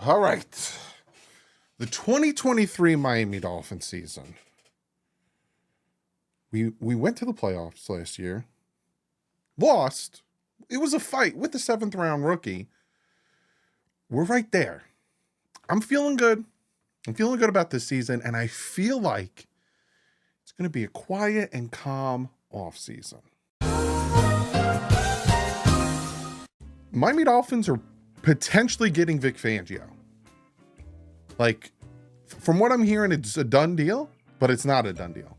All right. The 2023 Miami Dolphins season. We went to the playoffs last year. Lost. It was a fight with the 7th round rookie. We're right there. I'm feeling good. I'm feeling good about this season, and I feel like it's going to be a quiet and calm offseason. Miami Dolphins are potentially getting Vic Fangio. Like, from what I'm hearing, it's a done deal, but it's not a done deal.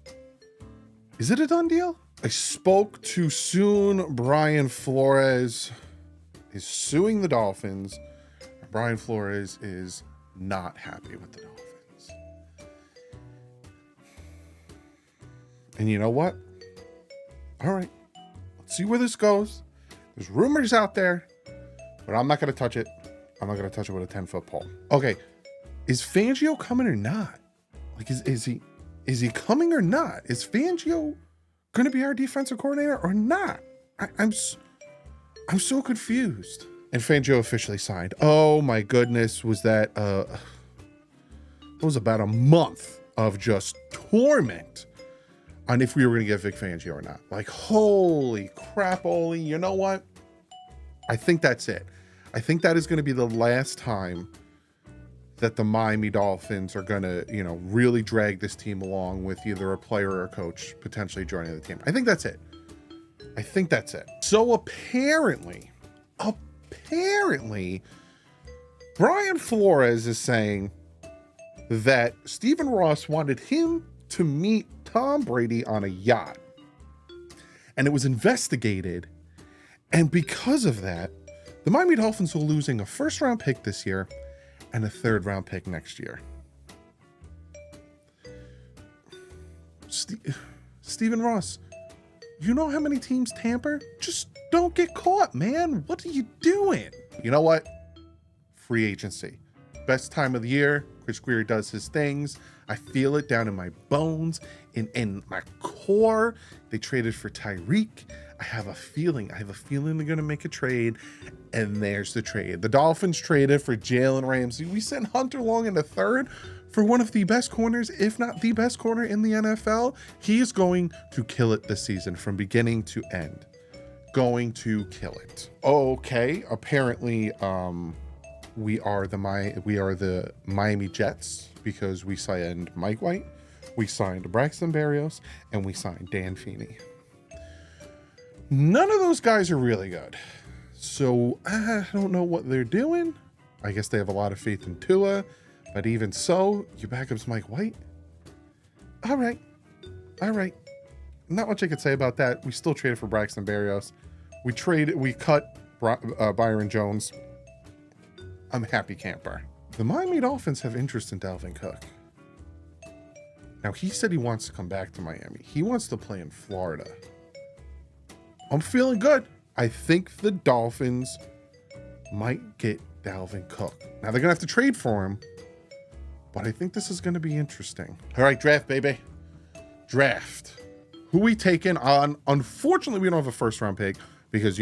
Is it a done deal? I spoke to soon. Brian Flores is suing the Dolphins. Brian Flores is not happy with the Dolphins. And you know what? All right, let's see where this goes. There's rumors out there, but I'm not going to touch it. I'm not going to touch it with a 10-foot pole. Okay, is Fangio coming or not? Like, is he coming or not? Is Fangio going to be our defensive coordinator or not? I'm so confused. And Fangio officially signed. Oh my goodness, was that it was about a month of just torment on if we were going to get Vic Fangio or not. Like, holy crap, Oli, you know what? I think that's it. I think that is going to be the last time that the Miami Dolphins are going to, really drag this team along with either a player or a coach potentially joining the team. I think that's it. So apparently, Brian Flores is saying that Stephen Ross wanted him to meet Tom Brady on a yacht. And it was investigated. And because of that, the Miami Dolphins are losing a 1st-round pick this year and a 3rd-round pick next year. Stephen Ross, you know how many teams tamper? Just don't get caught, man. What are you doing? You know what? Free agency. Best time of the year. Chris Greer does his things. I feel it down in my bones, in my core. They traded for Tyreek. I have a feeling they're going to make a trade, and there's the trade. The Dolphins traded for Jalen Ramsey. We sent Hunter Long in the 3rd for one of the best corners, if not the best corner in the NFL. He is going to kill it this season from beginning to end. Going to kill it. Okay, apparently we are the Miami Jets because we signed Mike White, we signed Braxton Berrios, and we signed Dan Feeney. None of those guys are really good. So I don't know what they're doing. I guess they have a lot of faith in Tua, but even so, your backup's Mike White. All right. Not much I could say about that. We still traded for Braxton Berrios. We cut Byron Jones. I'm a happy camper. The Miami Dolphins have interest in Dalvin Cook. Now, he said he wants to come back to Miami. He wants to play in Florida. I'm feeling good. I think the Dolphins might get Dalvin Cook. Now, they're going to have to trade for him, but I think this is going to be interesting. All right, draft, baby. Draft. Who we taking on? Unfortunately, we don't have a 1st-round pick because,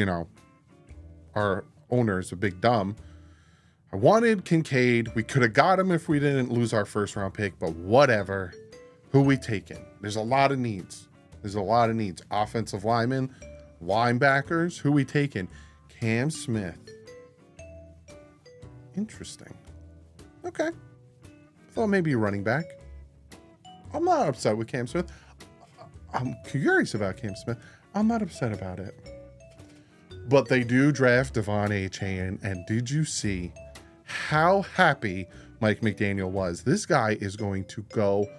our owner is a big dumb. I wanted Kincaid. We could have got him if we didn't lose our 1st-round pick, but whatever. Who we taking? There's a lot of needs. Offensive linemen, linebackers. Who we taking? Cam Smith. Interesting. Okay. Thought maybe a running back. I'm not upset with Cam Smith. I'm curious about Cam Smith. I'm not upset about it. But they do draft Devon Achane, and did you see how happy Mike McDaniel was? This guy is going to go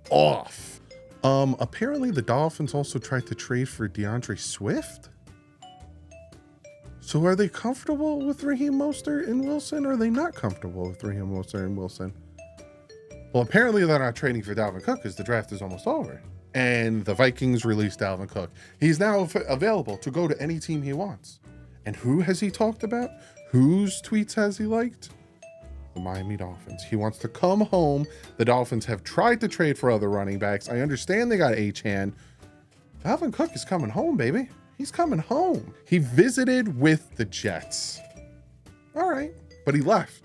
off. Apparently the Dolphins also tried to trade for DeAndre Swift. So are they comfortable with Raheem Mostert and Wilson, or are they not comfortable with Raheem Mostert and Wilson? Well, apparently they're not trading for Dalvin Cook because the draft is almost over. And the Vikings released Dalvin Cook. He's now available to go to any team he wants. And who has he talked about? Whose tweets has he liked? The Miami Dolphins. He wants to come home. The Dolphins have tried to trade for other running backs. I understand they got Achane. Dalvin Cook is coming home, baby. He's coming home. He visited with the Jets. All right, but he left.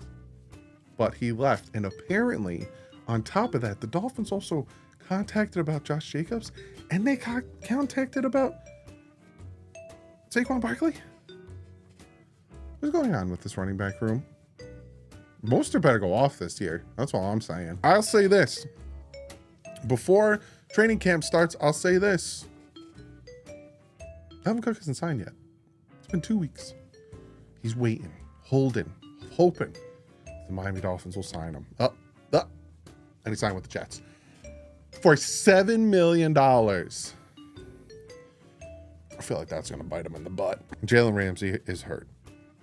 but he left. And apparently, on top of that, the Dolphins also contacted about Josh Jacobs, and they contacted about Saquon Barkley. What's going on with this running back room? Mostert better go off this year. That's all I'm saying. I'll say this. Before training camp starts, I'll say this. Dalvin Cook hasn't signed yet. It's been 2 weeks. He's waiting, holding, hoping the Miami Dolphins will sign him. And he signed with the Jets for $7 million. I feel like that's going to bite him in the butt. Jalen Ramsey is hurt.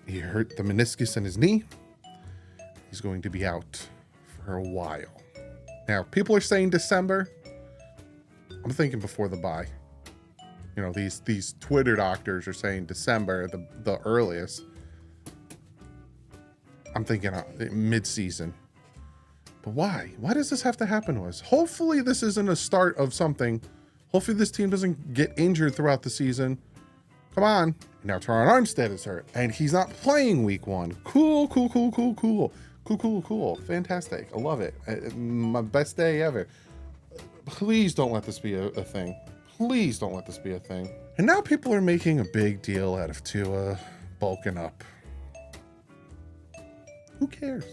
He hurt the meniscus in his knee. He's going to be out for a while. Now, people are saying December. I'm thinking before the bye. You know, these Twitter doctors are saying December, the earliest. I'm thinking mid-season. But why? Why does this have to happen to us? Hopefully this isn't a start of something. Hopefully this team doesn't get injured throughout the season. Come on. And now Teron Armstead is hurt, and he's not playing week 1. Cool. Fantastic. I love it. My best day ever. Please don't let this be a thing. Please don't let this be a thing. And now people are making a big deal out of Tua bulking up. Who cares?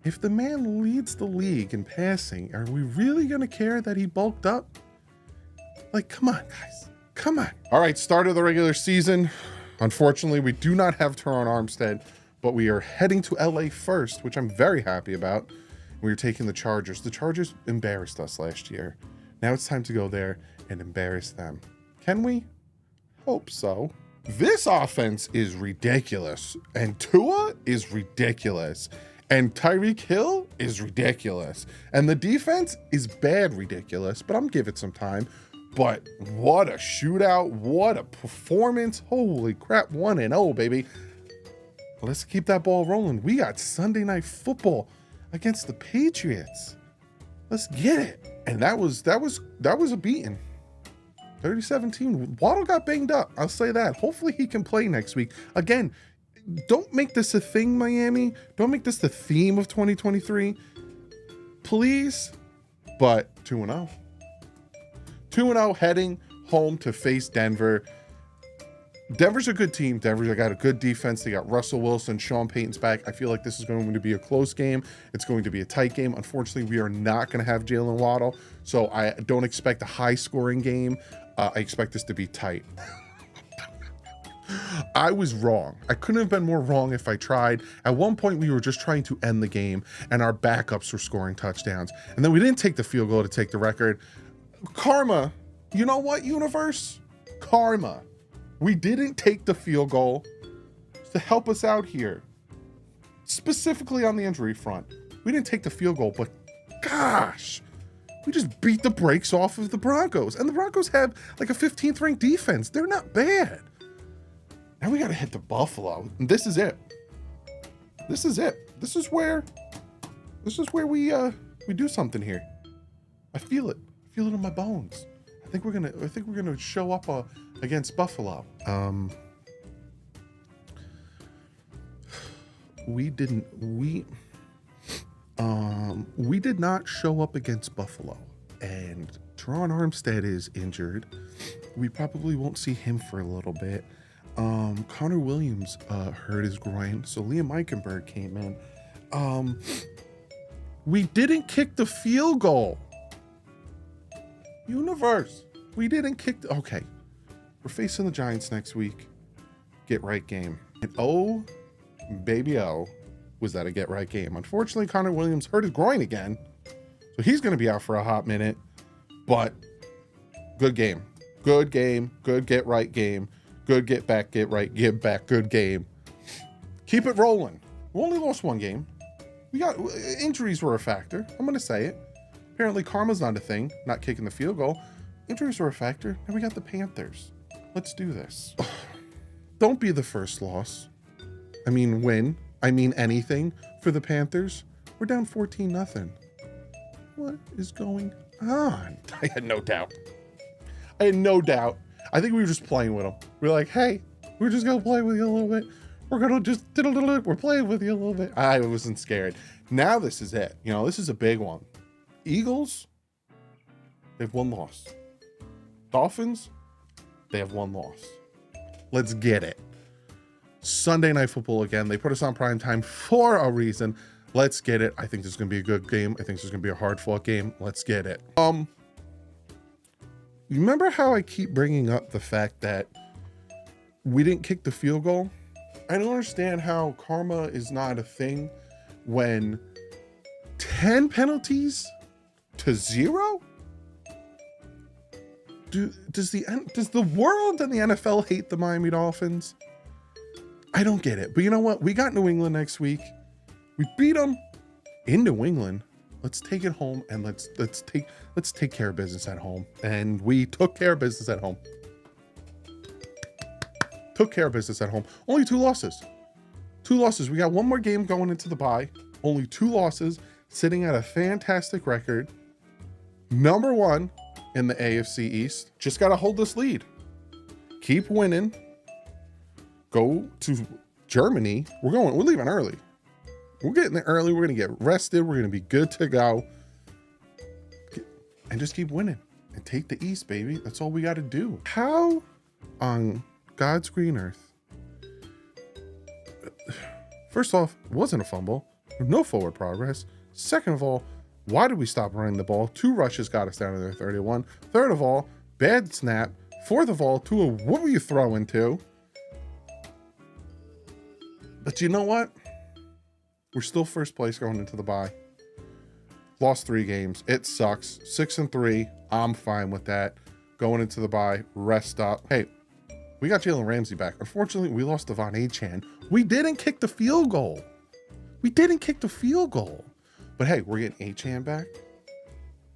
If the man leads the league in passing, are we really going to care that he bulked up? Like, come on, guys. Come on. All right, start of the regular season. Unfortunately, we do not have Teron Armstead, but we are heading to LA first, which I'm very happy about. We are taking the Chargers. The Chargers embarrassed us last year. Now it's time to go there and embarrass them. Can we? Hope so. This offense is ridiculous, and Tua is ridiculous, and Tyreek Hill is ridiculous, and the defense is bad ridiculous, but I'm giving it some time. But what a shootout, what a performance. Holy crap, 1-0, baby. Let's keep that ball rolling. We got Sunday Night Football against the Patriots. Let's get it. And that was a beating. 30-17. Waddle got banged up. I'll say that. Hopefully he can play next week. Again, don't make this a thing, Miami. Don't make this the theme of 2023. Please. But 2-0. 2-0 heading home to face Denver. Denver's a good team. Denver's got a good defense. They got Russell Wilson, Sean Payton's back. I feel like this is going to be a close game. It's going to be a tight game. Unfortunately, we are not going to have Jalen Waddle, so I don't expect a high-scoring game. I expect this to be tight. I was wrong. I couldn't have been more wrong if I tried. At one point, we were just trying to end the game, and our backups were scoring touchdowns. And then we didn't take the field goal to take the record. Karma. You know what, universe? Karma. We didn't take the field goal to help us out here. Specifically on the injury front. We didn't take the field goal, but gosh, we just beat the brakes off of the Broncos. And the Broncos have like a 15th ranked defense. They're not bad. Now we got to hit the Buffalo. And this is it. This is it. This is where we do something here. I feel it. I feel it in my bones. I think we're gonna show up against Buffalo. We did not show up against Buffalo, and Teron Armstead is injured. We probably won't see him for a little bit. Connor Williams hurt his groin, so Liam Eichenberg came in. We didn't kick the field goal. Universe, we didn't kick the... Okay, we're facing the Giants next week. Get right game. And oh, baby, oh, was that a get right game. Unfortunately, Connor Williams hurt his groin again, so he's going to be out for a hot minute. But good game. Good game. Good get right game. Good get back, get right, get back. Good game. Keep it rolling. We only lost one game. We got... Injuries were a factor. I'm going to say it. Apparently, karma's not a thing, not kicking the field goal. Injuries were a factor, and we got the Panthers. Let's do this. Don't be the first loss. I mean, win. I mean, anything for the Panthers. We're down 14-0. What is going on? I had no doubt. I think we were just playing with them. We were like, hey, we're just going to play with you a little bit. We're gonna just we're playing with you a little bit. I wasn't scared. Now this is it. You know, this is a big one. Eagles, they have 1 loss. Dolphins, they have 1 loss. Let's get it. Sunday Night Football again. They put us on prime time for a reason. Let's get it. I think this is gonna be a good game. I think this is gonna be a hard-fought game. Let's get it. You remember how I keep bringing up the fact that we didn't kick the field goal? I don't understand how karma is not a thing when 10 penalties to 0? Does the world and the NFL hate the Miami Dolphins? I don't get it. But you know what? We got New England next week. We beat them in New England. Let's take it home and let's take care of business at home. And we took care of business at home. Took care of business at home. Only 2 losses. 2 losses. We got 1 more game going into the bye. Only 2 losses, sitting at a fantastic record. Number 1 in the AFC East. Just got to hold this lead. Keep winning. Go to Germany. We're leaving early. We're getting there early. We're going to get rested. We're going to be good to go. And just keep winning. And take the East, baby. That's all we got to do. How on God's green earth? First off, it wasn't a fumble. No forward progress. Second of all, why did we stop running the ball? 2 rushes got us down to their 31. Third of all, bad snap. Fourth of all, Tua, what were you throwing to? But you know what? We're still first place going into the bye. Lost 3 games. It sucks. 6-3. I'm fine with that. Going into the bye, rest up. Hey, we got Jalen Ramsey back. Unfortunately, we lost Devon Achane. We didn't kick the field goal. But hey, we're getting Achane back.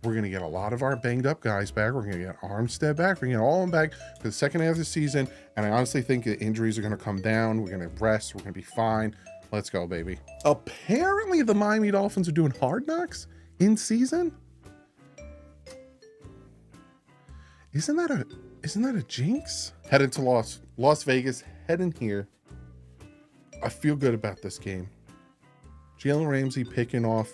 We're going to get a lot of our banged up guys back. We're going to get Armstead back. We're going to get all of them back for the second half of the season. And I honestly think the injuries are going to come down. We're going to rest. We're going to be fine. Let's go, baby. Apparently, the Miami Dolphins are doing Hard Knocks in season. Isn't that a jinx? Headed to Las Vegas, heading here. I feel good about this game. Jalen Ramsey picking off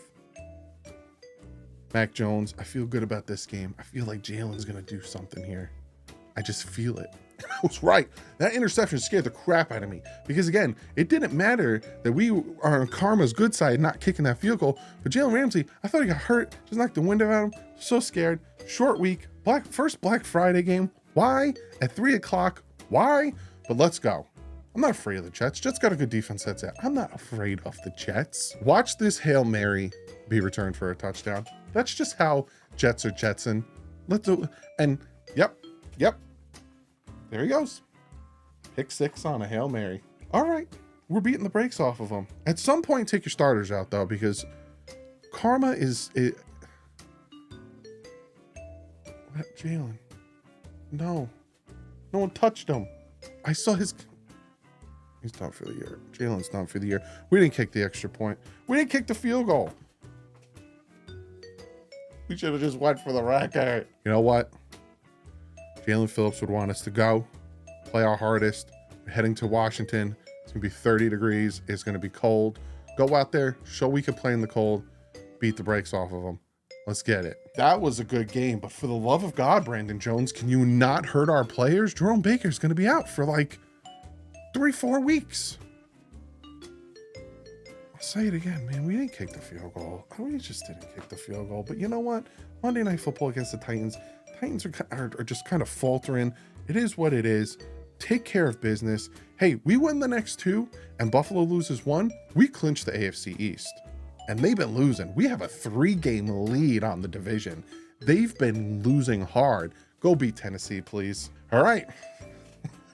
Mac Jones. I feel good about this game. I feel like Jalen's going to do something here. I just feel it. I was right. That interception scared the crap out of me. Because again, it didn't matter that we are on karma's good side, not kicking that field goal. But Jalen Ramsey, I thought he got hurt. Just knocked the wind out of him. So scared. Short week. First Black Friday game. Why? At 3 o'clock. Why? But let's go. I'm not afraid of the Jets. Jets got a good defense, that's it. I'm not afraid of the Jets. Watch this Hail Mary be returned for a touchdown. That's just how Jets are Jetson. Yep. There he goes. Pick 6 on a Hail Mary. All right. We're beating the brakes off of them. At some point, take your starters out, though, because karma is... Jalen. No. No one touched him. I saw his... He's done for the year. Jalen's done for the year. We didn't kick the extra point. We didn't kick the field goal. We should have just went for the record. You know what? Jalen Phillips would want us to go, play our hardest. We're heading to Washington. It's going to be 30 degrees. It's going to be cold. Go out there, show we can play in the cold, beat the brakes off of them. Let's get it. That was a good game, but for the love of God, Brandon Jones, can you not hurt our players? Jerome Baker's going to be out for like 3-4 weeks. I'll say it again, man. We didn't kick the field goal. We just didn't kick the field goal. But you know what? Monday Night Football against the Titans. Titans are just kind of faltering. It is what it is. Take care of business. Hey, we win the next 2 and Buffalo loses 1. We clinch the AFC East. And they've been losing. We have a 3-game lead on the division. They've been losing hard. Go beat Tennessee, please. All right.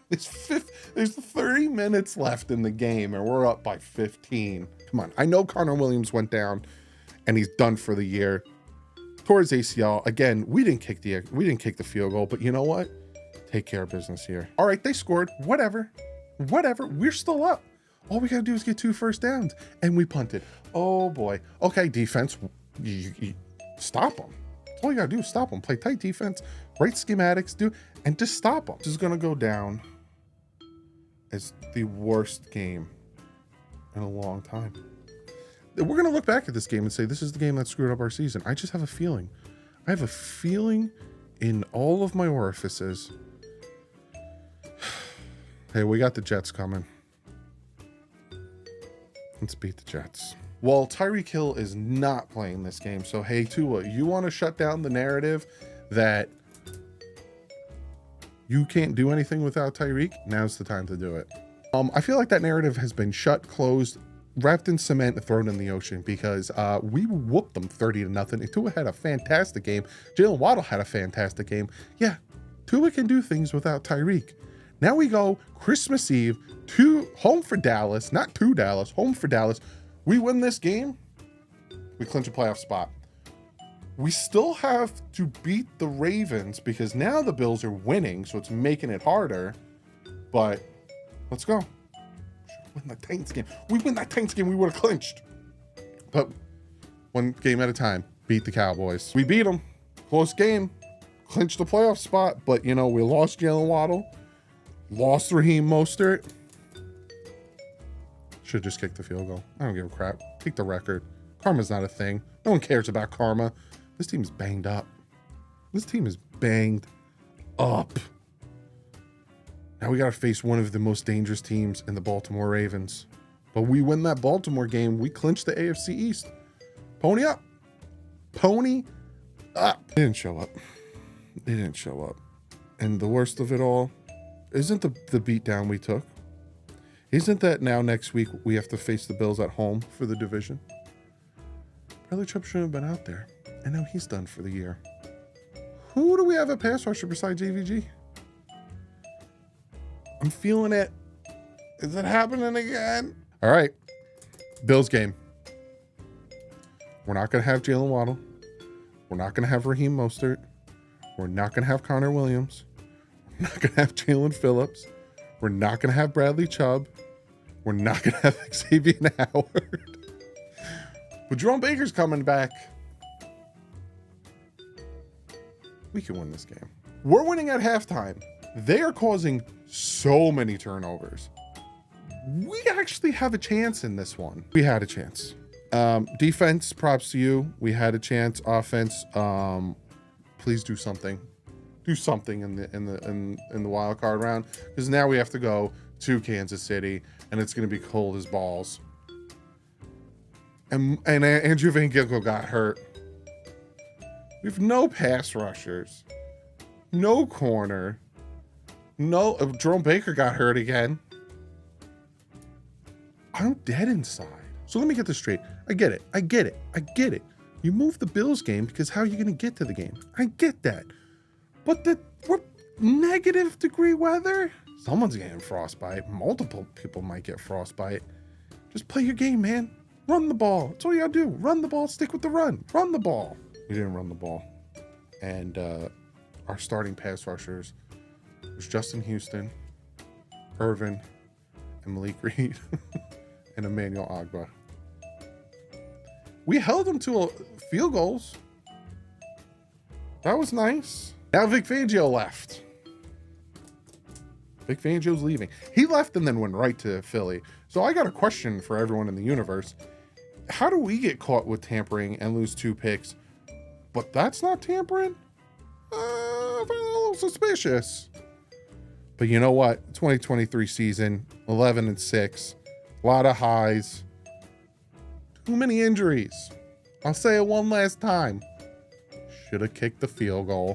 There's 30 minutes left in the game and we're up by 15. Come on. I know Connor Williams went down and he's done for the year. Towards ACL. Again, we didn't kick the field goal, but you know what? Take care of business here. All right, they scored. Whatever. We're still up. All we got to do is get 2 first downs and we punted. Oh boy. Okay, defense. You stop them. All you got to do is stop them. Play tight defense, right schematics, and just stop them. This is going to go down is the worst game in a long time. We're going to look back at this game and say, this is the game that screwed up our season. I just have a feeling. I have a feeling in all of my orifices. Hey, we got the Jets coming. Let's beat the Jets. Well, Tyreek Hill is not playing this game. So, hey, Tua, you want to shut down the narrative that you can't do anything without Tyreek? Now's the time to do it. I feel like that narrative has been shut, closed, wrapped in cement, and thrown in the ocean because we whooped them 30-0. And Tua had a fantastic game. Jalen Waddle had a fantastic game. Yeah, Tua can do things without Tyreek. Now we go Christmas Eve home for Dallas, not to Dallas, home for Dallas. We win this game, we clinch a playoff spot. We still have to beat the Ravens because now the Bills are winning, so it's making it harder. But let's go. Win that Titans game. We win that Titans game, we would have clinched. But one game at a time, beat the Cowboys. We beat them. Close game. Clinched the playoff spot. But, you know, we lost Jalen Waddle. Lost Raheem Mostert. Should just kick the field goal. I don't give a crap. Take the record. Karma's not a thing. No one cares about karma. This team is banged up. This team is banged up. Now we got to face one of the most dangerous teams in the Baltimore Ravens. But we win that Baltimore game. We clinch the AFC East. Pony up. Pony up. They didn't show up. They didn't show up. And the worst of it all isn't the beatdown we took. Isn't that now next week we have to face the Bills at home for the division? Bradley Chubb shouldn't have been out there. And now he's done for the year. Who do we have at pass rusher besides JVG? I'm feeling it. Is it happening again? All right. Bills game. We're not going to have Jalen Waddle. We're not going to have Raheem Mostert. We're not going to have Connor Williams. We're not going to have Jalen Phillips. We're not going to have Bradley Chubb. We're not going to have Xavier Howard. But Jerome Baker's coming back. We can win this game. We're winning at halftime. They are causing so many turnovers. We actually have a chance in this one. We had a chance. Defense, props to you. We had a chance. Offense, please do something. Do something in the wild card round, because now we have to go to Kansas City and it's going to be cold as balls. And Andrew Van Ginkel got hurt. We have no pass rushers, no corner, no. Jerome Baker got hurt again. I'm dead inside. So let me get this straight. I get it. You moved the Bills game because how are you going to get to the game? I get that. But we're negative degree weather. Someone's getting frostbite. Multiple people might get frostbite. Just play your game, man. Run the ball. That's all you gotta do. Run the ball. Stick with the run. Run the ball. We didn't run the ball. And our starting pass rushers was Justin Houston, Irvin, and Malik Reed, and Emmanuel Agba. We held them to field goals. That was nice. Now Vic Fangio left. Vic Fangio's leaving. He left and then went right to Philly. So I got a question for everyone in the universe. How do we get caught with tampering and lose 2 picks? But that's not tampering? I find it a little suspicious. But you know what? 2023 season, 11-6. A lot of highs. Too many injuries. I'll say it one last time. Should have kicked the field goal.